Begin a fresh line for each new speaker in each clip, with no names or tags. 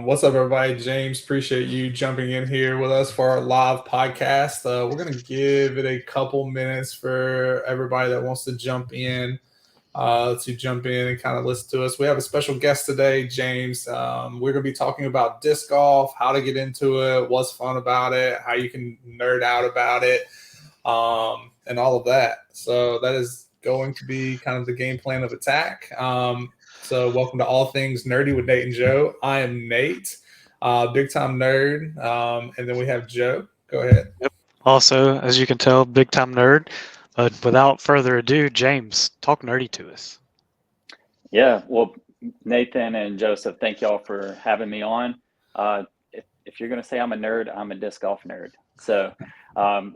What's up, everybody? James, appreciate you jumping in here with us for our live podcast. We're going to give it a couple minutes for everybody that wants to jump in and kind of listen to us. We have a special guest today, James. We're going to be talking about disc golf, how to get into it, what's fun about it, how you can nerd out about it, and all of that. So that is going to be kind of the game plan of attack. So welcome to All Things Nerdy with Nate and Joe. I am Nate, big time nerd, and then we have Joe. Go ahead.
Yep. Also, as you can tell, big time nerd. But without further ado, James, talk nerdy to us.
Yeah, well, Nathan and Joseph, thank y'all for having me on. If you're going to say I'm a nerd, I'm a disc golf nerd. So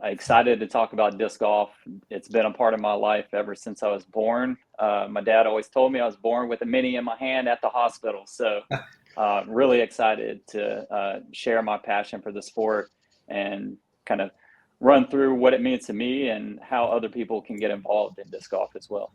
excited to talk about disc golf. It's been a part of my life ever since I was born. My dad always told me I was born with a mini in my hand at the hospital. So really excited to share my passion for the sport and kind of run through what it means to me and how other people can get involved in disc golf as well.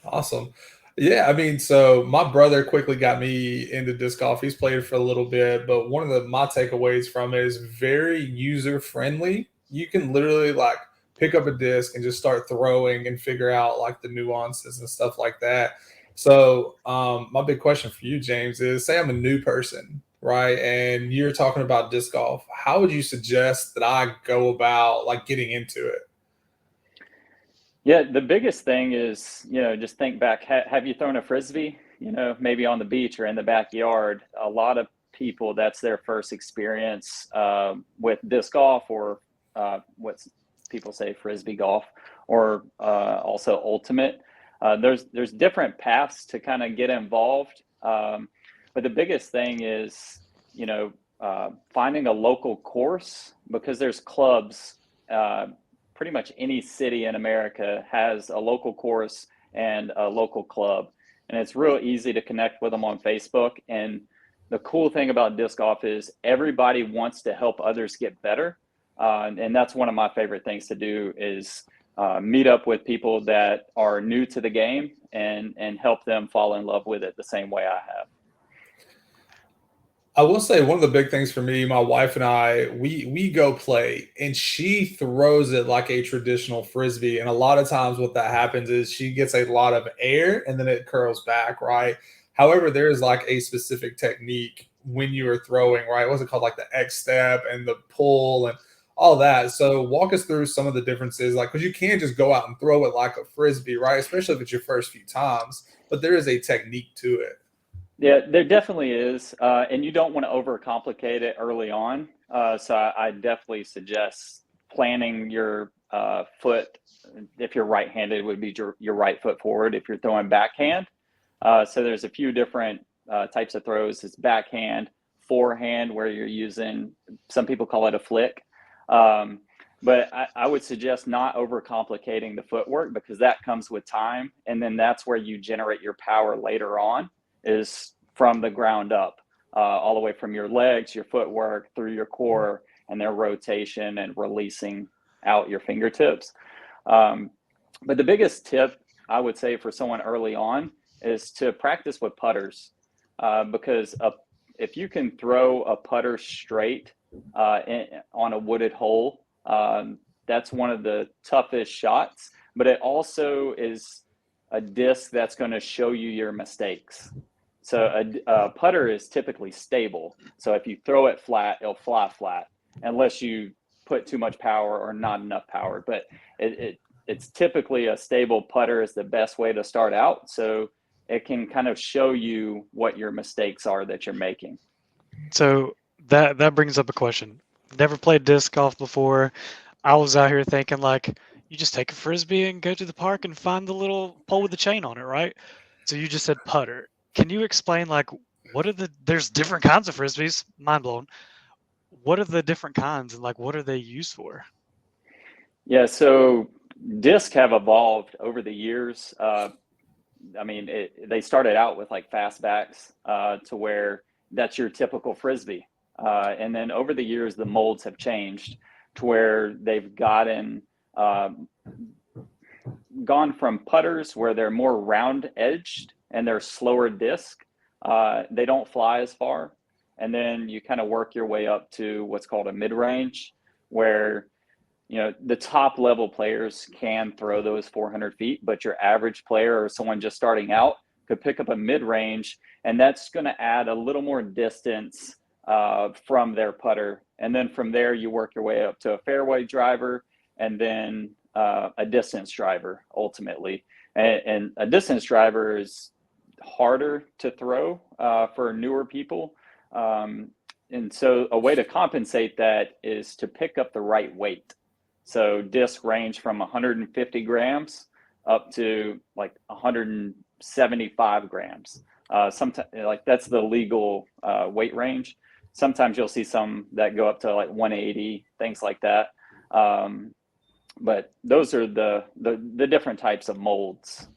Awesome. Yeah, I mean, so my brother quickly got me into disc golf. He's played for a little bit, but one of my takeaways from it is very user friendly. You can literally like pick up a disc and just start throwing and figure out like the nuances and stuff like that. So, my big question for you, James, is say I'm a new person, right? And you're talking about disc golf. How would you suggest that I go about like getting into it?
Yeah, the biggest thing is, just think back. Have you thrown a frisbee? Maybe on the beach or in the backyard. A lot of people, that's their first experience with disc golf or what people say frisbee golf, or also ultimate. There's different paths to kind of get involved, but the biggest thing is, finding a local course because there's clubs. Pretty much any city in America has a local course and a local club. And it's real easy to connect with them on Facebook. And the cool thing about disc golf is everybody wants to help others get better. And that's one of my favorite things to do is meet up with people that are new to the game and help them fall in love with it the same way I have.
I will say one of the big things for me, my wife and I, we go play, and she throws it like a traditional frisbee. And a lot of times, what that happens is she gets a lot of air, and then it curls back, right? However, there is like a specific technique when you are throwing, right? What's it called, like the X step and the pull and all that. So walk us through some of the differences, like because you can't just go out and throw it like a frisbee, right? Especially if it's your first few times, but there is a technique to it.
Yeah, there definitely is. And you don't want to overcomplicate it early on. So I definitely suggest planning your foot. If you're right-handed, would be your right foot forward. If you're throwing backhand, so there's a few different types of throws. It's backhand, forehand, where you're using, some people call it a flick. But I would suggest not overcomplicating the footwork because that comes with time. And then that's where you generate your power later on is from the ground up, all the way from your legs, your footwork, through your core, and their rotation and releasing out your fingertips. But the biggest tip I would say for someone early on is to practice with putters, because if you can throw a putter straight on a wooded hole, that's one of the toughest shots, but it also is a disc that's going to show you your mistakes. So a putter is typically stable. So if you throw it flat, it'll fly flat unless you put too much power or not enough power. But it's typically a stable putter is the best way to start out. So it can kind of show you what your mistakes are that you're making.
So that brings up a question. Never played disc golf before. I was out here thinking like you just take a frisbee and go to the park and find the little pole with the chain on it, right? So you just said putter. Can you explain like there's different kinds of frisbees? Mind blown. What are the different kinds and like what are they used for?
Yeah, so discs have evolved over the years. They started out with like fastbacks to where that's your typical frisbee, and then over the years the molds have changed to where they've gone from putters where they're more round edged and they're slower disc. They don't fly as far, and then you kind of work your way up to what's called a mid-range, where the top level players can throw those 400 feet, but your average player or someone just starting out could pick up a mid-range, and that's going to add a little more distance from their putter. And then from there, you work your way up to a fairway driver, and then a distance driver ultimately. And a distance driver is harder to throw for newer people. And so a way to compensate that is to pick up the right weight. So disc range from 150 grams up to like 175 grams. Sometimes, like, that's the legal weight range. Sometimes you'll see some that go up to like 180, things like that. But those are the different types of molds.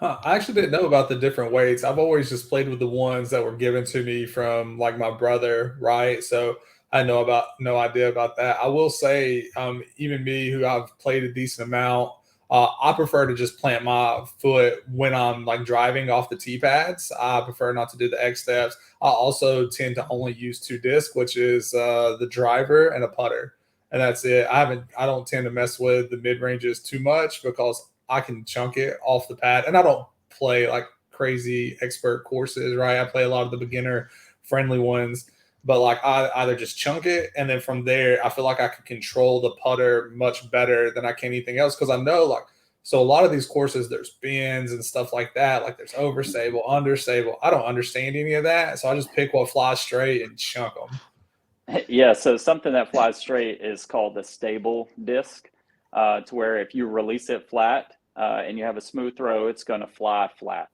I actually didn't know about the different weights. I've always just played with the ones that were given to me from like my brother, right? So I know about no idea about that. I will say, even me, who I've played a decent amount, I prefer to just plant my foot when I'm like driving off the tee pads. I prefer not to do the X steps. I also tend to only use 2 discs, which is the driver and a putter, and that's it. I don't tend to mess with the mid ranges too much because I can chunk it off the pad, and I don't play like crazy expert courses, right? I play a lot of the beginner friendly ones, but like I either just chunk it, and then from there, I feel like I can control the putter much better than I can anything else. Cause I know, like, so a lot of these courses, there's bends and stuff like that. Like there's overstable, understable. I don't understand any of that. So I just pick what flies straight and chunk them.
Yeah. So something that flies straight is called the stable disc, to where if you release it flat, and you have a smooth throw, it's going to fly flat.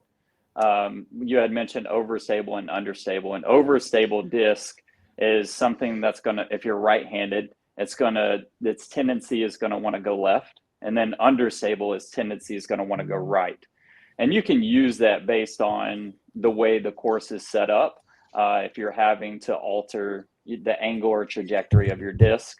You had mentioned overstable and understable. An overstable disc is something that's going to, if you're right-handed, its tendency is going to want to go left. And then understable, its tendency is going to want to go right. And you can use that based on the way the course is set up. If you're having to alter the angle or trajectory of your disc,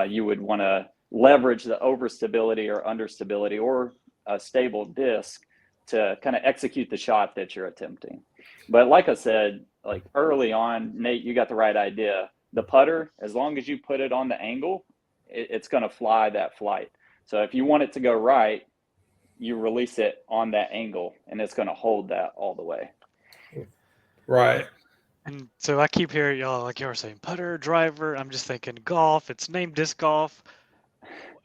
you would want to leverage the overstability or understability or a stable disc to kind of execute the shot that you're attempting. But like I said, like early on, Nate, you got the right idea. The putter, as long as you put it on the angle, it's going to fly that flight. So if you want it to go right, you release it on that angle, and it's going to hold that all the way.
Right.
And so I keep hearing y'all, like you were saying, putter, driver. I'm just thinking golf. It's named disc golf.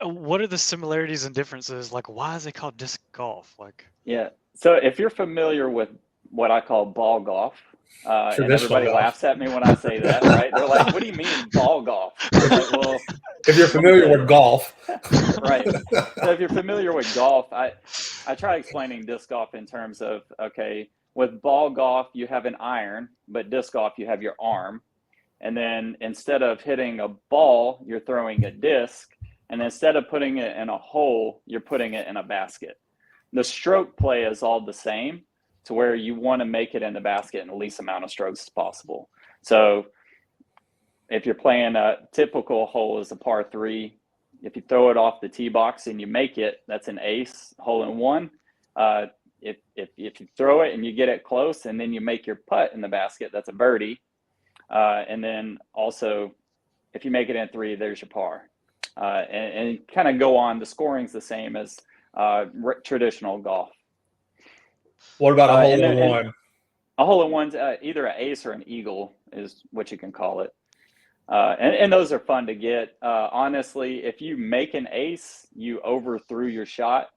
What are the similarities and differences? Like, why is it called disc golf? Like,
yeah. So if you're familiar with what I call ball golf, and everybody laughs at me when I say that, right? They're like, "What do you mean ball golf?" Like, well,
if you're familiar with golf,
right? So if you're familiar with golf, I try explaining disc golf in terms of, okay, with ball golf you have an iron, but disc golf you have your arm, and then instead of hitting a ball, you're throwing a disc. And instead of putting it in a hole, you're putting it in a basket. The stroke play is all the same, to where you want to make it in the basket in the least amount of strokes as possible. So if you're playing a typical hole is a par 3, if you throw it off the tee box and you make it, that's an ace, hole in one. If you throw it and you get it close and then you make your putt in the basket, that's a birdie. And then also, if you make it in 3, there's your par. And kind of go on. The scoring's the same as traditional golf.
What about a hole in one?
A hole in one's either an ace or an eagle is what you can call it. And those are fun to get. Honestly, if you make an ace, you overthrew your shot.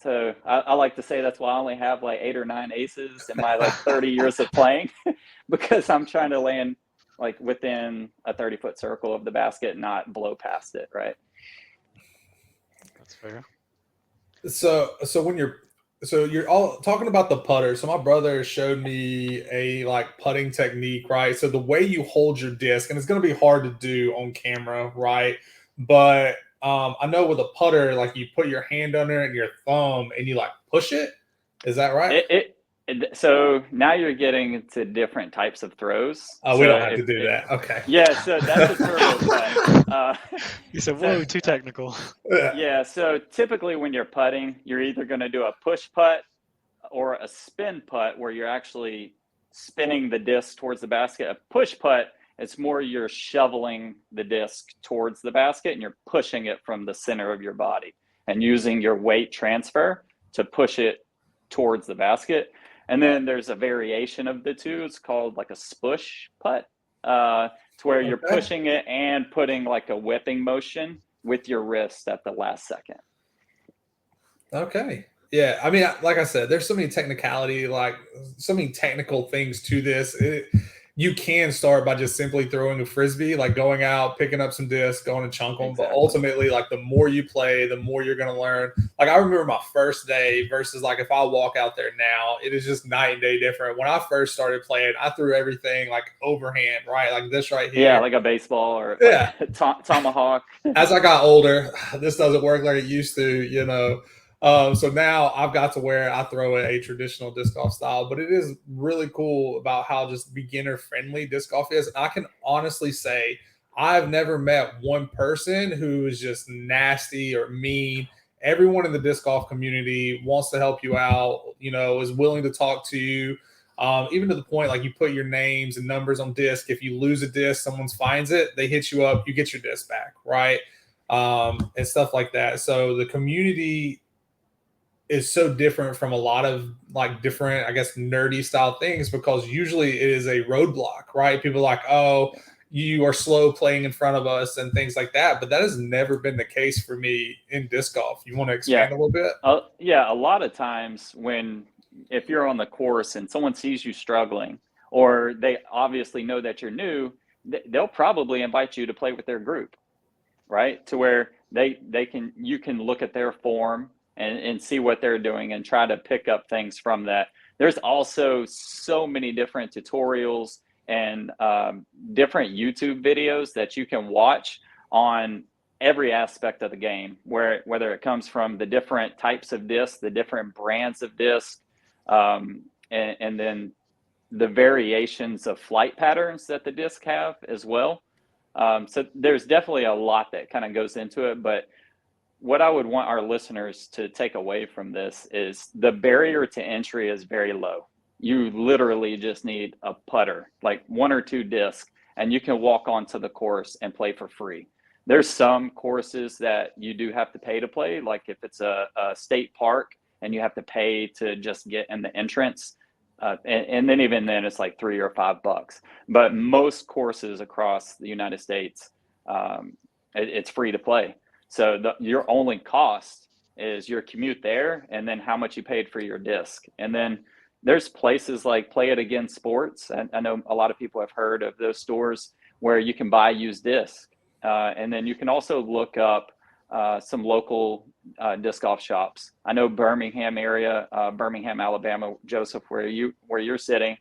So I like to say that's why I only have like 8 or 9 aces in my like 30 years of playing, because I'm trying to land like within a 30-foot circle of the basket, not blow past it, right?
that's fair.
So when you're all talking about the putter. So my brother showed me a like putting technique, right? So the way you hold your disc, and it's going to be hard to do on camera, right? But I know with a putter, like you put your hand under it and your thumb, and you like push it. Is that right?
So now you're getting into different types of throws.
Oh, we don't have to do that. Okay.
Yeah, so that's a turbo putt.
You said, whoa, too technical.
Yeah, so typically when you're putting, you're either going to do a push putt or a spin putt, where you're actually spinning the disc towards the basket. A push putt, it's more you're shoveling the disc towards the basket and you're pushing it from the center of your body and using your weight transfer to push it towards the basket. And then there's a variation of the two. It's called like a spush putt, to where you're pushing it and putting like a whipping motion with your wrist at the last second.
Okay. Yeah. I mean, like I said, there's so many technicality, like so many technical things to this. You can start by just simply throwing a frisbee, like going out, picking up some discs, going to chunk them. Exactly. But ultimately, like the more you play, the more you're going to learn. Like I remember my first day versus like if I walk out there now, it is just night and day different. When I first started playing, I threw everything like overhand, right? Like this right here.
Yeah, like a baseball or like a tomahawk.
As I got older, this doesn't work like it used to, you know. So now I've got to where I throw a traditional disc golf style, but it is really cool about how just beginner friendly disc golf is. I can honestly say I've never met one person who is just nasty or mean. Everyone in the disc golf community wants to help you out, you know, is willing to talk to you. Even to the point, like you put your names and numbers on disc. If you lose a disc, someone finds it, they hit you up, you get your disc back, right? And stuff like that. So the community is so different from a lot of like different, I guess, nerdy style things, because usually it is a roadblock, right? People are like, oh, you are slow playing in front of us and things like that. But that has never been the case for me in disc golf. You want to expand a little bit?
Yeah. A lot of times if you're on the course and someone sees you struggling, or they obviously know that you're new, they'll probably invite you to play with their group, right? To where you can look at their form and see what they're doing and try to pick up things from that. There's also so many different tutorials and different YouTube videos that you can watch on every aspect of the game, whether it comes from the different types of discs, the different brands of discs, and then the variations of flight patterns that the disc have as well. So there's definitely a lot that kind of goes into it, but what I would want our listeners to take away from this is the barrier to entry is very low. You literally just need a putter, like 1 or 2 discs, and you can walk onto the course and play for free. There's some courses that you do have to pay to play, like if it's a state park and you have to pay to just get in the entrance. And then even then it's like $3 or $5. But most courses across the United States, it's free to play. So your only cost is your commute there and then how much you paid for your disc. And then there's places like Play It Again Sports. I know a lot of people have heard of those stores where you can buy used discs. And then you can also look up some local disc golf shops. I know Birmingham area, Birmingham, Alabama, Joseph, where you're sitting,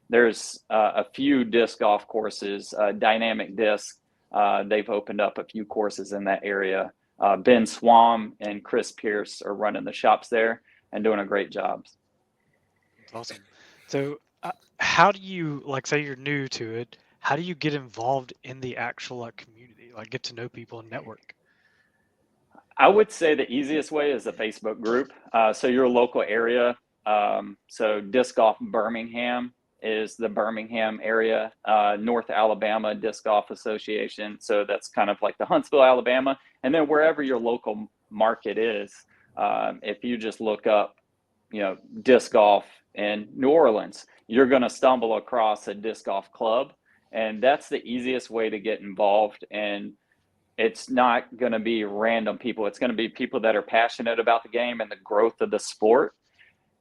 there's a few disc golf courses, Dynamic Disc. They've opened up a few courses in that area. Ben Swam and Chris Pierce are running the shops there and doing a great job.
That's awesome. So how do you, like, say you're new to it, how do you get involved in the actual like community, like get to know people and network?
I would say the easiest way is a Facebook group. So your local area. So Disc Golf Birmingham is the Birmingham area, North Alabama Disc Golf Association. So that's kind of like the Huntsville, Alabama. And then wherever your local market is, if you just look up, disc golf in New Orleans, you're going to stumble across a disc golf club. And that's the easiest way to get involved. And it's not going to be random people. It's going to be people that are passionate about the game and the growth of the sport.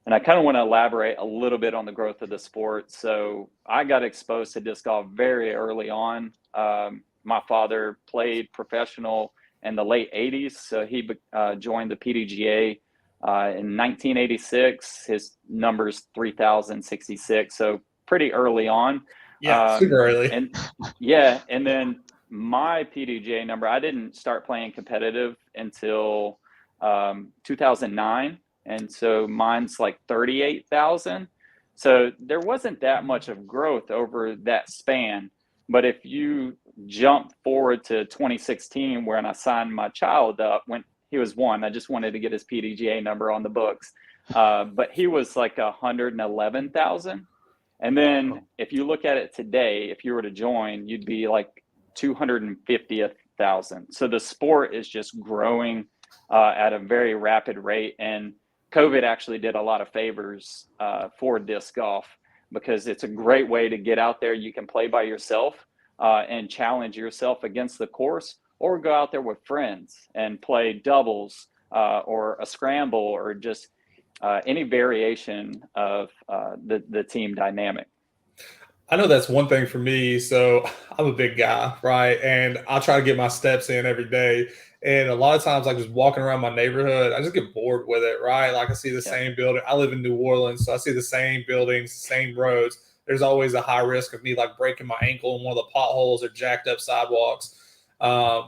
And I kind of want to elaborate a little bit on the growth of the sport. So I got exposed to disc golf very early on. My father played professional in the late 80s. So he joined the PDGA in 1986. His number's 3,066. So pretty early on.
Yeah, super early.
And then my PDGA number, I didn't start playing competitive until 2009. And so mine's like 38,000. So there wasn't that much of growth over that span. But if you jump forward to 2016, when I signed my child up when he was 1, I just wanted to get his PDGA number on the books. But he was like 111,000. And then if you look at it today, if you were to join, you'd be like 250,000. So the sport is just growing at a very rapid rate. And COVID actually did a lot of favors for disc golf, because it's a great way to get out there. You can play by yourself and challenge yourself against the course, or go out there with friends and play doubles or a scramble, or just any variation of the team dynamic.
I know that's one thing for me. So I'm a big guy, right? And I try to get my steps in every day. And a lot of times, like just walking around my neighborhood, I just get bored with it, right? Like I see the same building. I live in New Orleans, so I see the same buildings, same roads. There's always a high risk of me like breaking my ankle in one of the potholes or jacked up sidewalks.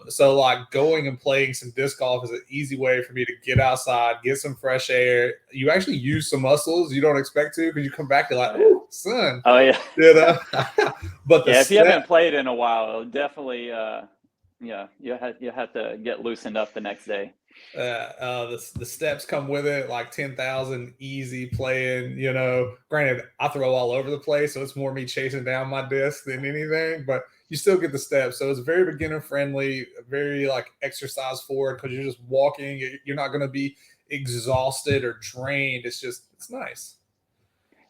So like going and playing some disc golf is an easy way for me to get outside, get some fresh air. You actually use some muscles you don't expect to, because you come back, you're like, oh, son.
Oh yeah.
You know? But
if you haven't played in a while, it'll definitely you have to get loosened up the next day.
The steps come with it, like 10,000 easy playing. Granted, I throw all over the place, so it's more me chasing down my disc than anything, but you still get the steps. So it's very beginner friendly, very like exercise forward, because you're just walking. You're not going to be exhausted or drained. It's nice.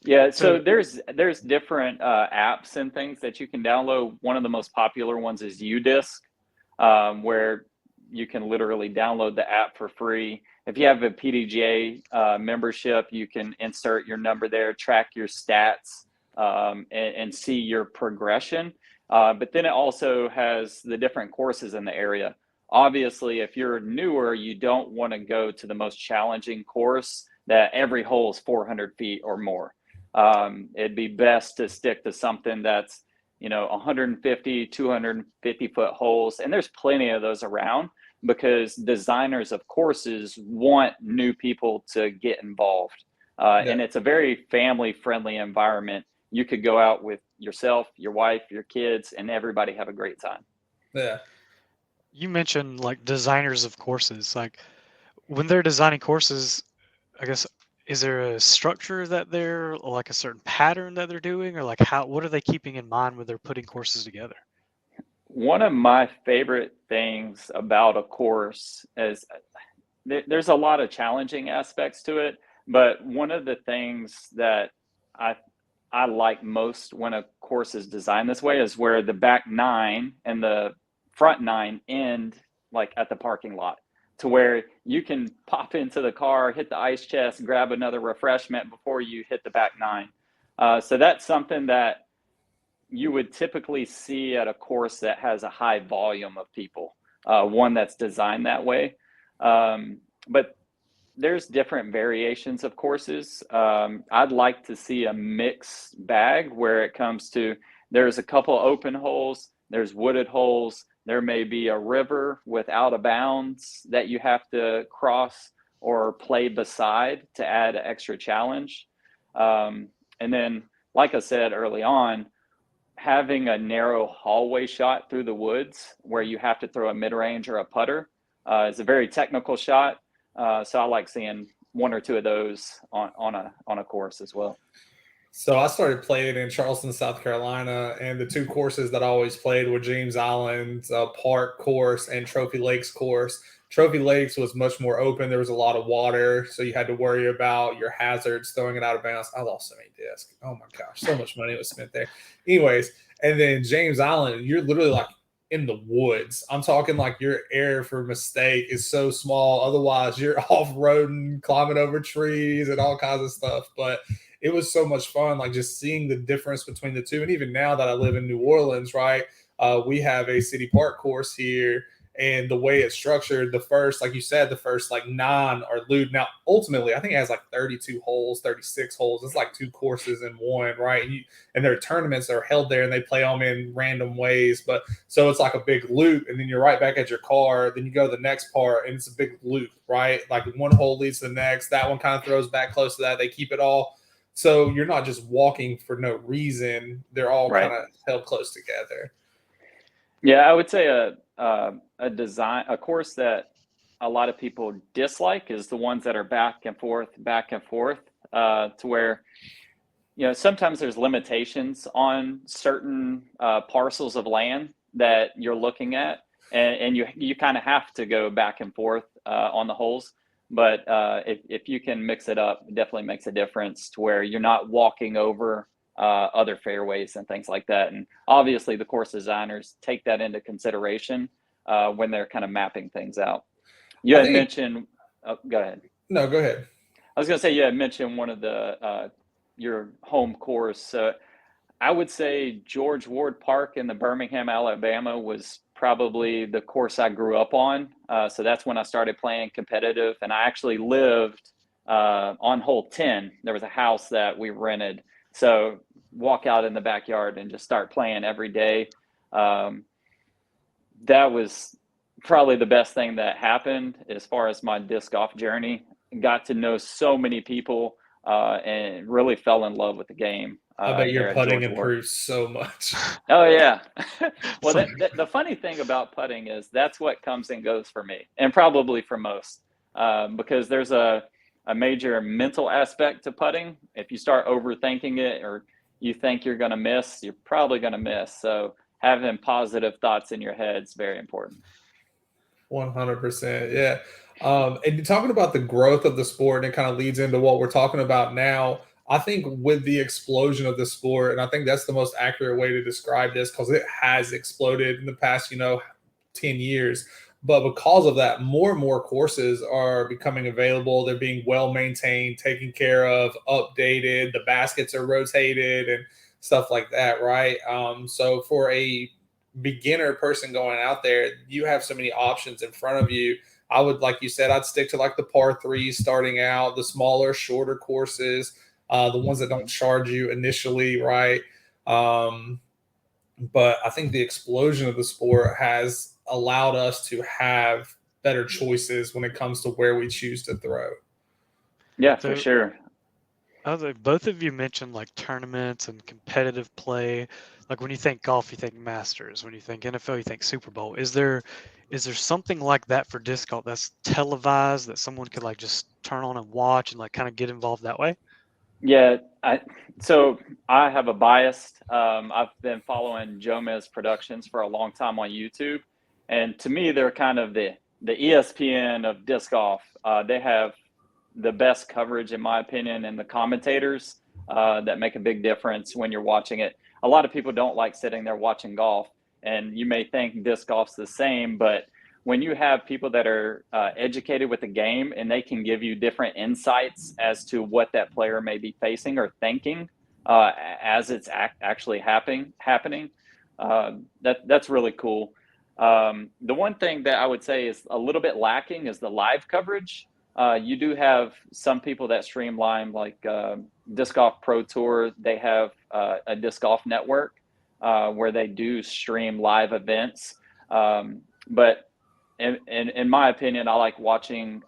Yeah, so there's different apps and things that you can download. One of the most popular ones is UDisc, where you can literally download the app for free. If you have a PDGA membership, you can insert your number there, track your stats, and see your progression. But then it also has the different courses in the area. Obviously, if you're newer, you don't want to go to the most challenging course that every hole is 400 feet or more. It'd be best to stick to something that's 150, 250 foot holes. And there's plenty of those around, because designers of courses want new people to get involved. And it's a very family friendly environment. You could go out with yourself, your wife, your kids, and everybody have a great time.
Yeah.
You mentioned like designers of courses. Like when they're designing courses, I guess, is there a structure that they're, like a certain pattern that they're doing, or like what are they keeping in mind when they're putting courses together?
One of my favorite things about a course is there's a lot of challenging aspects to it, but one of the things that I like most when a course is designed this way is where the back 9 and the front 9 end like at the parking lot, to where you can pop into the car, hit the ice chest, grab another refreshment before you hit the back 9. So that's something that you would typically see at a course that has a high volume of people, one that's designed that way. But there's different variations of courses. I'd like to see a mixed bag where it comes to, there's a couple open holes, there's wooded holes, there may be a river with out of bounds that you have to cross or play beside to add extra challenge. And then, like I said early on, having a narrow hallway shot through the woods where you have to throw a mid-range or a putter is a very technical shot. So I like seeing one or two of those on a course as well.
So I started playing in Charleston, South Carolina, and the two courses that I always played were James Island Park course and Trophy Lakes course. Trophy Lakes was much more open. There was a lot of water, so you had to worry about your hazards, throwing it out of bounds. I lost so many discs. Oh my gosh, so much money was spent there. Anyways, and then James Island, you're literally like in the woods. I'm talking like your area for mistake is so small. Otherwise, you're off-roading, climbing over trees and all kinds of stuff. But it was so much fun, like just seeing the difference between the two. And even now that I live in New Orleans, right, we have a city park course here. And the way it's structured, the first, like you said, the first like 9 are lewd. Now, ultimately, I think it has like 32 holes, 36 holes. It's like 2 courses in one, right? And their tournaments are held there, and they play them in random ways. But so it's like a big loop, and then you're right back at your car. Then you go to the next part, and it's a big loop, right? Like one hole leads to the next. That one kind of throws back close to that. They keep it all. So you're not just walking for no reason. They're all
Right.
kind of held close together.
Yeah, I would say a course that a lot of people dislike is the ones that are back and forth, to where sometimes there's limitations on certain parcels of land that you're looking at, and you kind of have to go back and forth on the holes. But if you can mix it up, it definitely makes a difference to where you're not walking over other fairways and things like that. And obviously, the course designers take that into consideration when they're kind of mapping things out. You had mentioned. Oh, go ahead.
No, go ahead.
I was going to say you had mentioned one of the your home course. I would say George Ward Park in the Birmingham, Alabama was probably the course I grew up on. So that's when I started playing competitive. And I actually lived on hole 10. There was a house that we rented. So walk out in the backyard and just start playing every day. That was probably the best thing that happened as far as my disc golf journey. Got to know so many people and really fell in love with the game.
I bet your putting improves so much.
Oh, yeah. Well, the funny thing about putting is that's what comes and goes for me, and probably for most, because there's a major mental aspect to putting. If you start overthinking it or you think you're going to miss, you're probably going to miss. So having positive thoughts in your head is very important.
100%. Yeah. And talking about the growth of the sport, and it kind of leads into what we're talking about now. I think with the explosion of the sport, and I think that's the most accurate way to describe this because it has exploded in the past, 10 years. But because of that, more and more courses are becoming available. They're being well maintained, taken care of, updated. The baskets are rotated and stuff like that, right? So for a beginner person going out there, you have so many options in front of you. I would, like you said, I'd stick to like the par 3s starting out, the smaller, shorter courses. The ones that don't charge you initially, right? But I think the explosion of the sport has allowed us to have better choices when it comes to where we choose to throw.
Yeah, for sure.
Both of you mentioned like tournaments and competitive play. Like when you think golf, you think Masters. When you think NFL, you think Super Bowl. Is there something like that for disc golf that's televised that someone could like just turn on and watch and like kind of get involved that way?
Yeah, so I have a bias. I've been following Jomez Productions for a long time on YouTube, and to me, they're kind of the ESPN of disc golf. They have the best coverage, in my opinion, and the commentators that make a big difference when you're watching it. A lot of people don't like sitting there watching golf, and you may think disc golf's the same, but when you have people that are educated with the game and they can give you different insights as to what that player may be facing or thinking as it's actually happening, that's really cool. The one thing that I would say is a little bit lacking is the live coverage. You do have some people that streamline, like Disc Golf Pro Tour. They have a Disc Golf Network where they do stream live events. But in my opinion, I like watching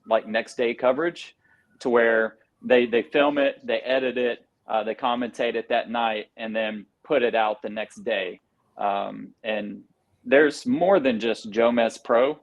like next day coverage, to where they film it, they edit it, they commentate it that night, and then put it out the next day. And there's more than just Jomez Pro.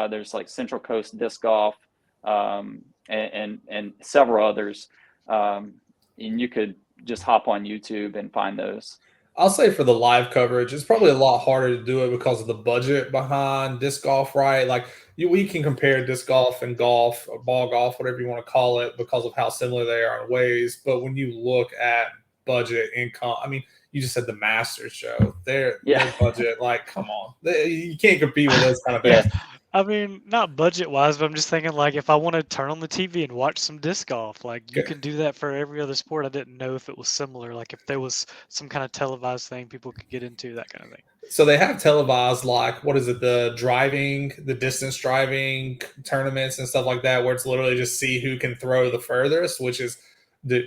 There's like Central Coast Disc Golf and several others. And you could just hop on YouTube and find those.
I'll say for the live coverage, it's probably a lot harder to do it because of the budget behind disc golf, right? Like we can compare disc golf and golf, or ball golf, whatever you want to call it, because of how similar they are in ways. But when you look at budget, income, I mean, you just said the Masters show. Their budget, like, come on. You can't compete with those kind of things.
Yeah. I mean, not budget-wise, but I'm just thinking, like, if I want to turn on the TV and watch some disc golf, like, you can do that for every other sport. I didn't know if it was similar, like, if there was some kind of televised thing people could get into, that kind of thing.
So they have televised, like, what is it, the distance driving tournaments and stuff like that, where it's literally just see who can throw the furthest, which is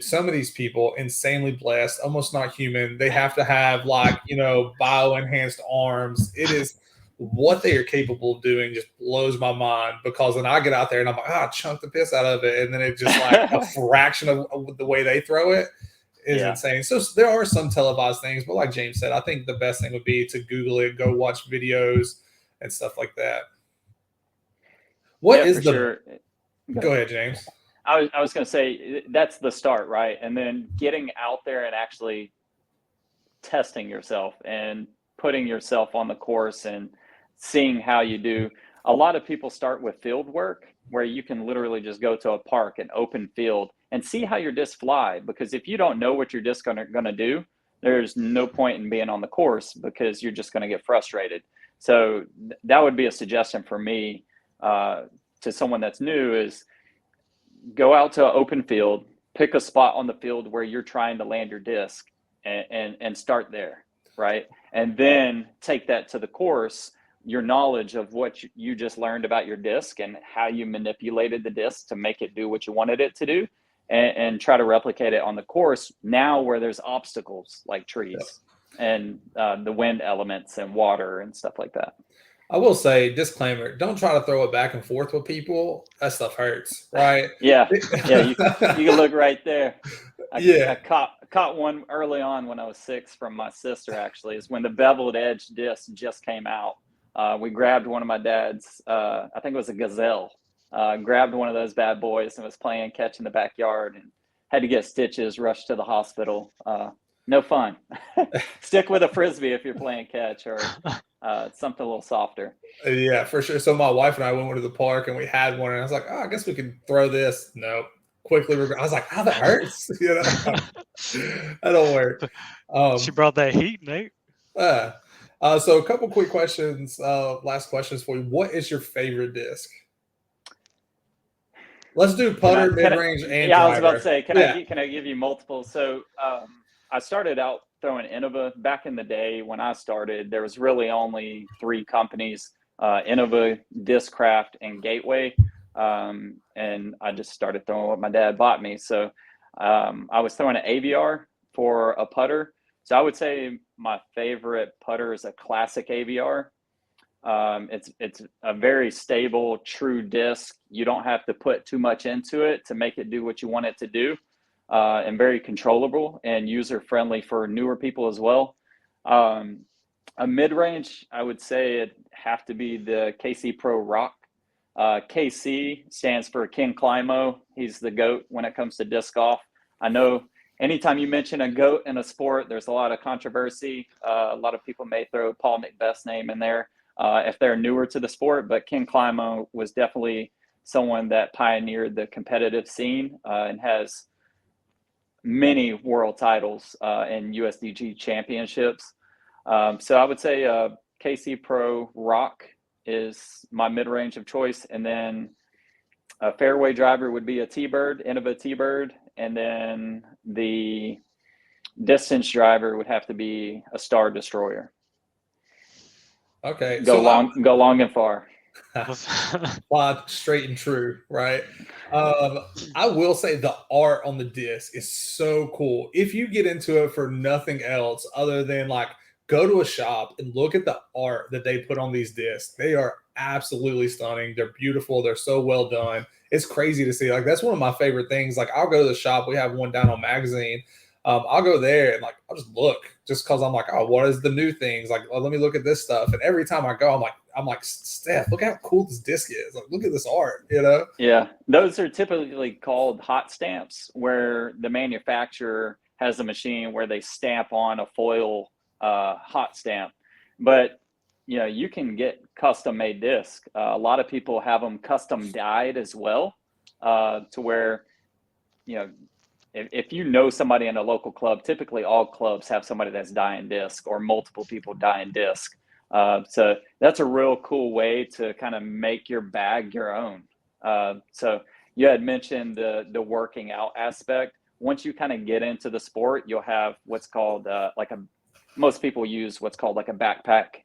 some of these people insanely blessed, almost not human. They have to have, like, bio-enhanced arms. It is what they are capable of doing just blows my mind, because then I get out there and I'm like, chunk the piss out of it. And then it just like a fraction of the way they throw it is insane. So there are some televised things, but like James said, I think the best thing would be to Google it, go watch videos and stuff like that. Go ahead, James.
I was going to say that's the start, right? And then getting out there and actually testing yourself and putting yourself on the course and seeing how you do. A lot of people start with field work where you can literally just go to a park, an open field, and see how your discs fly. Because if you don't know what your discs are going to do, there's no point in being on the course because you're just going to get frustrated. So that would be a suggestion for me to someone that's new is go out to an open field, pick a spot on the field where you're trying to land your disc and start there, right? And then take that to the course, your knowledge of what you just learned about your disc and how you manipulated the disc to make it do what you wanted it to do, and try to replicate it on the course now where there's obstacles like trees and the wind elements and water and stuff like that.
I will say, disclaimer, don't try to throw it back and forth with people. That stuff hurts, right?
Yeah, you can look right there. I caught one early on when I was 6 from my sister, actually. Is when the beveled edge disc just came out. We grabbed one of my dad's, I think it was a Gazelle, grabbed one of those bad boys and was playing catch in the backyard and had to get stitches, rushed to the hospital. No fun. Stick with a Frisbee if you're playing catch, or something a little softer.
Yeah, for sure. So my wife and I went to the park and we had one, and I was like, oh, I guess we can throw this. No, quickly. I was like, oh, that hurts. You know, that don't work.
She brought that heat, Nate.
So a couple quick questions, last questions for you. What is your favorite disc? Let's do putter, mid-range, and
yeah,
driver.
I was about to say, can I give you multiple? So I started out throwing Innova. Back in the day when I started, there was really only 3 companies, Innova, Discraft, and Gateway. And I just started throwing what my dad bought me. So I was throwing an AVR for a putter. So I would say my favorite putter is a classic AVR. It's a very stable, true disc. You don't have to put too much into it to make it do what you want it to do, and very controllable and user-friendly for newer people as well. A mid-range, I would say it'd have to be the KC Pro Rock. KC stands for Ken Climo. He's the GOAT when it comes to disc golf. I know anytime you mention a GOAT in a sport, there's a lot of controversy. A lot of people may throw Paul McBeth's name in there if they're newer to the sport, but Ken Climo was definitely someone that pioneered the competitive scene and has many world titles and USDG championships. So I would say KC Pro Rock is my mid-range of choice. And then a fairway driver would be a T-Bird, Innova T-Bird. And then the distance driver would have to be a Star Destroyer.
Okay.
Go long and far.
Fly straight and true, right? I will say the art on the disc is so cool. If you get into it for nothing else other than like go to a shop and look at the art that they put on these discs. They are absolutely stunning. They're beautiful. They're so well done. It's crazy to see. Like, that's one of my favorite things. Like, I'll go to the shop. We have one down on Magazine. I'll go there and like I'll just look just because I'm like, oh, what is the new things? Like, oh, let me look at this stuff. And every time I go, I'm like, Steph, look how cool this disc is. Like, look at this art, you know?
Yeah, those are typically called hot stamps, where the manufacturer has a machine where they stamp on a foil hot stamp. But you know, you can get custom made disc. A lot of people have them custom dyed as well, to where, you know, if you know somebody in a local club, typically all clubs have somebody that's dyeing disc or multiple people dyeing disc. So that's a real cool way to kind of make your bag your own. So you had mentioned the working out aspect. Once you kind of get into the sport, you'll have what's called most people use what's called like a backpack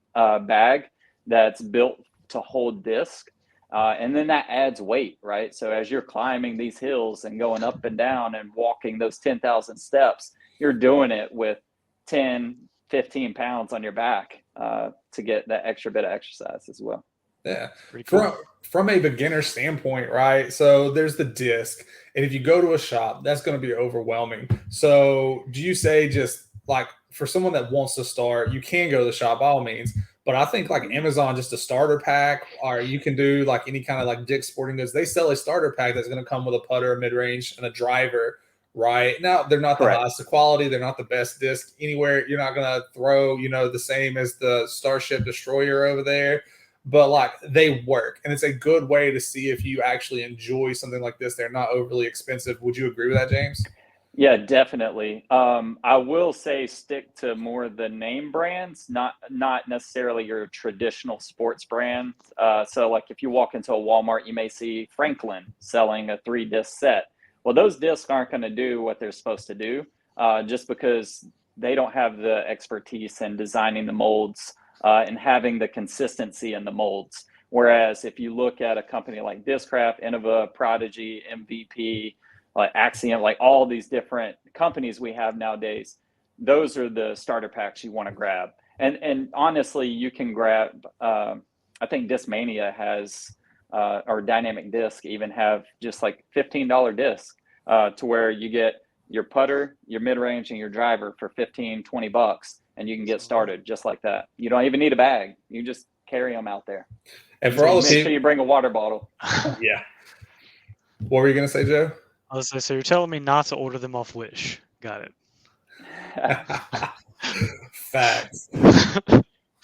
bag that's built to hold disc. And then that adds weight, right? So as you're climbing these hills and going up and down and walking those 10,000 steps, you're doing it with 10, 15 pounds on your back to get that extra bit of exercise as well.
Yeah.
Cool.
From a beginner standpoint, right? So there's the disc. And if you go to a shop, that's going to be overwhelming. So do you say just like for someone that wants to start, you can go to the shop by all means, But I think like Amazon, just a starter pack, or you can do like any kind of like Dick's Sporting Goods. They sell a starter pack that's going to come with a putter, a mid range, and a driver. Right now, they're not the
Correct.
highest quality. They're not the best disc anywhere. You're not going to throw, the same as the Starship Destroyer over there, but like they work, and it's a good way to see if you actually enjoy something like this. They're not overly expensive. Would you agree with that, James?
Yeah, definitely. I will say stick to more the name brands, not necessarily your traditional sports brand. So like if you walk into a Walmart, you may see Franklin selling a 3-disc set. Well, those discs aren't going to do what they're supposed to do, just because they don't have the expertise in designing the molds and having the consistency in the molds. Whereas if you look at a company like Discraft, Innova, Prodigy, MVP, like Axiom, like all these different companies we have nowadays, those are the starter packs you want to grab. And honestly, you can grab, I think Discmania has, or Dynamic Disc even have just like $15 disc to where you get your putter, your mid-range, and your driver for 15, 20 bucks, and you can get started just like that. You don't even need a bag. You just carry them out there.
And for all the
Make sure you bring a water bottle.
yeah. What were you going to say, Joe?
I was gonna say, so you're telling me not to order them off Wish. Got it.
Facts.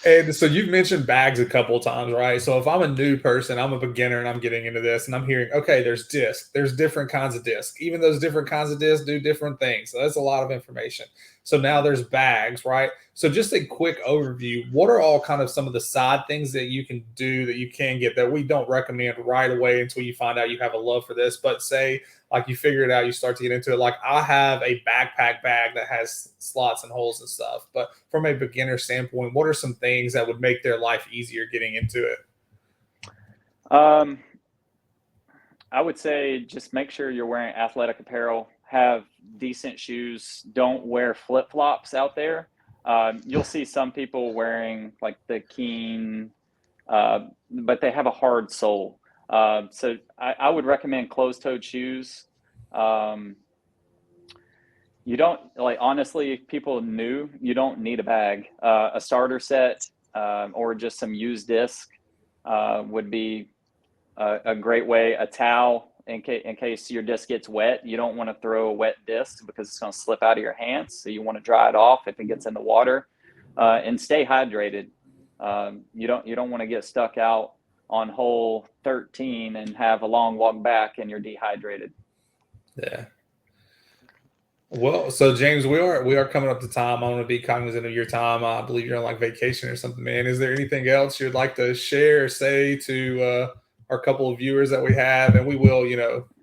And so you've mentioned bags a couple of times, right? So if I'm a new person, I'm a beginner and I'm getting into this and I'm hearing, okay, there's disc, there's different kinds of disc. Even those different kinds of discs do different things. So that's a lot of information. So now there's bags, right? So just a quick overview. What are all kind of some of the side things that you can do that you can get that we don't recommend right away until you find out you have a love for this? But say like you figure it out, you start to get into it. Like I have a backpack bag that has slots and holes and stuff. But from a beginner standpoint, what are some things that would make their life easier getting into it?
I would say just make sure you're wearing athletic apparel, have decent shoes, don't wear flip-flops out there. You'll see some people wearing like the Keen, but they have a hard sole. So I would recommend closed-toed shoes. You don't, like, honestly, if people new, you don't need a bag. A starter set or just some used disc would be a great way. A towel in case your disc gets wet. You don't want to throw a wet disc because it's going to slip out of your hands. So you want to dry it off if it gets in the water, and stay hydrated. You don't want to get stuck out on hole 13 and have a long walk back and you're dehydrated.
Yeah. Well, so James, we are coming up to time. I want to be cognizant of your time. I believe you're on like vacation or something, man. Is there anything else you'd like to share or say to our couple of viewers that we have? And we will,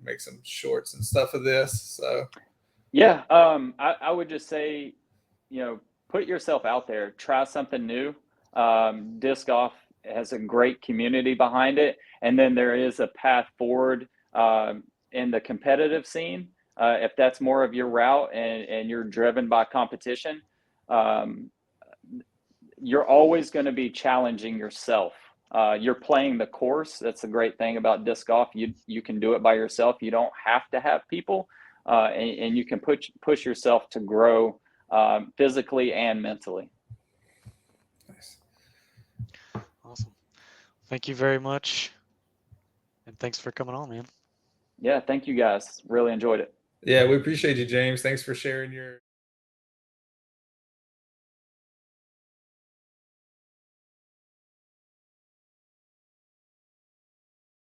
make some shorts and stuff of this. So
yeah, I would just say, put yourself out there, try something new. Disc golf has a great community behind it, and then there is a path forward in the competitive scene. If that's more of your route and you're driven by competition, you're always going to be challenging yourself. You're playing the course. That's the great thing about disc golf. You can do it by yourself. You don't have to have people, and you can push yourself to grow physically and mentally.
nice.
Awesome. Thank you very much, and thanks for coming on, man.
Yeah, thank you guys. Really enjoyed it.
Yeah, we appreciate you, James. Thanks for sharing your